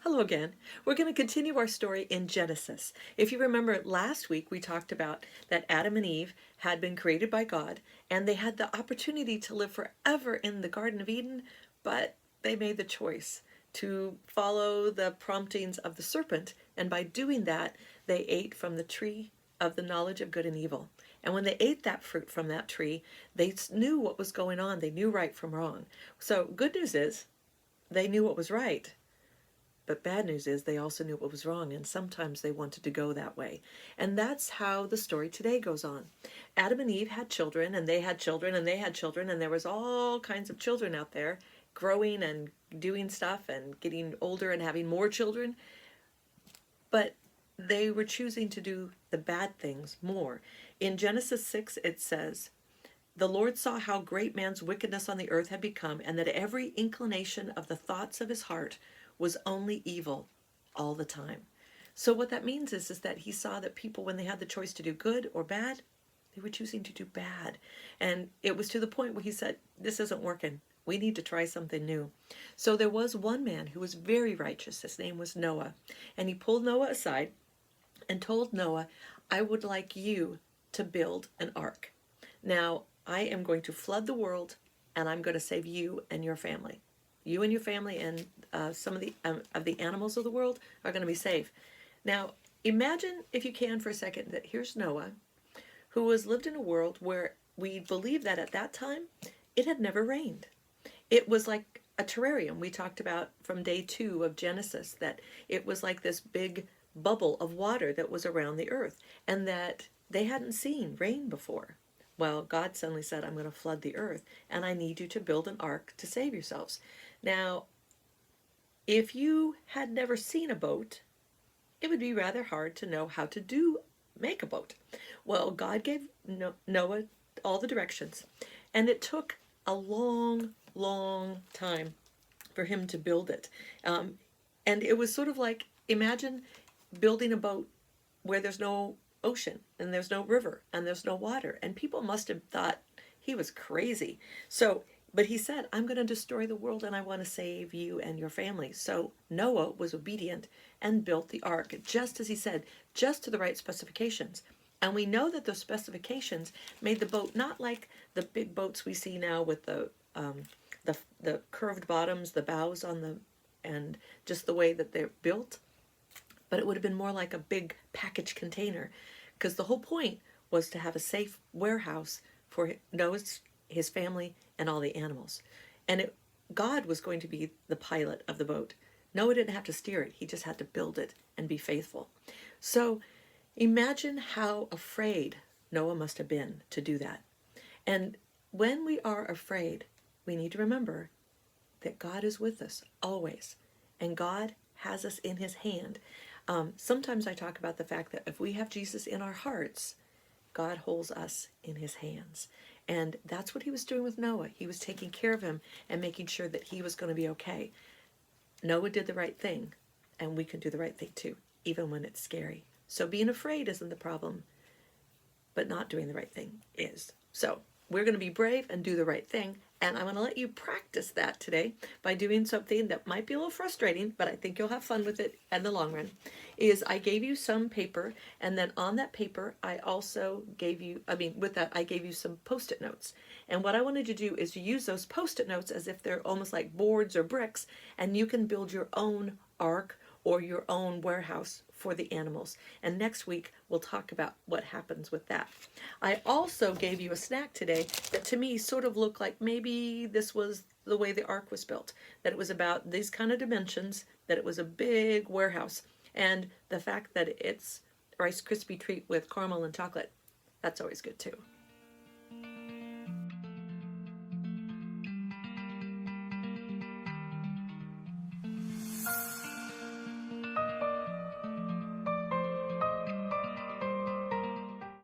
Hello again. We're going to continue our story in Genesis. If you remember last week, we talked about that Adam and Eve had been created by God and they had the opportunity to live forever in the Garden of Eden, but they made the choice to follow the promptings of the serpent. And by doing that, they ate from the tree of the knowledge of good and evil. And when they ate that fruit from that tree, they knew what was going on. They knew right from wrong. So, good news is they knew what was right. But bad news is they also knew what was wrong, and sometimes they wanted to go that way. And that's how the story today goes on. Adam and Eve had children, and they had children, and they had children, and there was all kinds of children out there growing and doing stuff and getting older and having more children. But they were choosing to do the bad things more. In Genesis 6, it says, "The Lord saw how great man's wickedness on the earth had become, and that every inclination of the thoughts of his heart was only evil all the time." So what that means is that he saw that people, when they had the choice to do good or bad, they were choosing to do bad. And it was to the point where he said, this isn't working. We need to try something new. So there was one man who was very righteous. His name was Noah. And he pulled Noah aside and told Noah, "I would like you to build an ark. Now, I am going to flood the world, and I'm going to save you and your family. You and your family and some of the animals of the world are going to be safe." Now, imagine, if you can, for a second, that here's Noah, who has lived in a world where we believe that at that time it had never rained. It was like a terrarium. We talked about from day 2 of Genesis that it was like this big bubble of water that was around the earth, and that they hadn't seen rain before. Well, God suddenly said, "I'm going to flood the earth, and I need you to build an ark to save yourselves." Now, if you had never seen a boat, it would be rather hard to know how to make a boat. Well, God gave Noah all the directions, and it took a long, long time for him to build it. And it was sort of like, imagine building a boat where there's no ocean and there's no river and there's no water. And people must have thought he was crazy. So, but he said, "I'm going to destroy the world and I want to save you and your family." So Noah was obedient and built the ark, just as he said, just to the right specifications. And we know that those specifications made the boat not like the big boats we see now with the curved bottoms, the bows on the, and just the way that they're built, but it would have been more like a big package container, because the whole point was to have a safe warehouse for Noah's, his family, and all the animals. And God was going to be the pilot of the boat. Noah didn't have to steer it. He just had to build it and be faithful. So imagine how afraid Noah must have been to do that. And when we are afraid, we need to remember that God is with us always, and God has us in his hand. Sometimes I talk about the fact that if we have Jesus in our hearts, God holds us in his hands. And that's what he was doing with Noah. He was taking care of him and making sure that he was going to be okay. Noah did the right thing, and we can do the right thing too, even when it's scary. So being afraid isn't the problem, but not doing the right thing is. So we're going to be brave and do the right thing. And I'm going to let you practice that today by doing something that might be a little frustrating, but I think you'll have fun with it in the long run. Is I gave you some paper, and then on that paper, I also gave you, with that, I gave you some Post-it notes. And what I wanted to do is to use those Post-it notes as if they're almost like boards or bricks, and you can build your own ark or your own warehouse for the animals. And next week, we'll talk about what happens with that. I also gave you a snack today that to me sort of looked like maybe this was the way the ark was built, that it was about these kind of dimensions, that it was a big warehouse, and the fact that it's Rice Krispie treat with caramel and chocolate, that's always good too.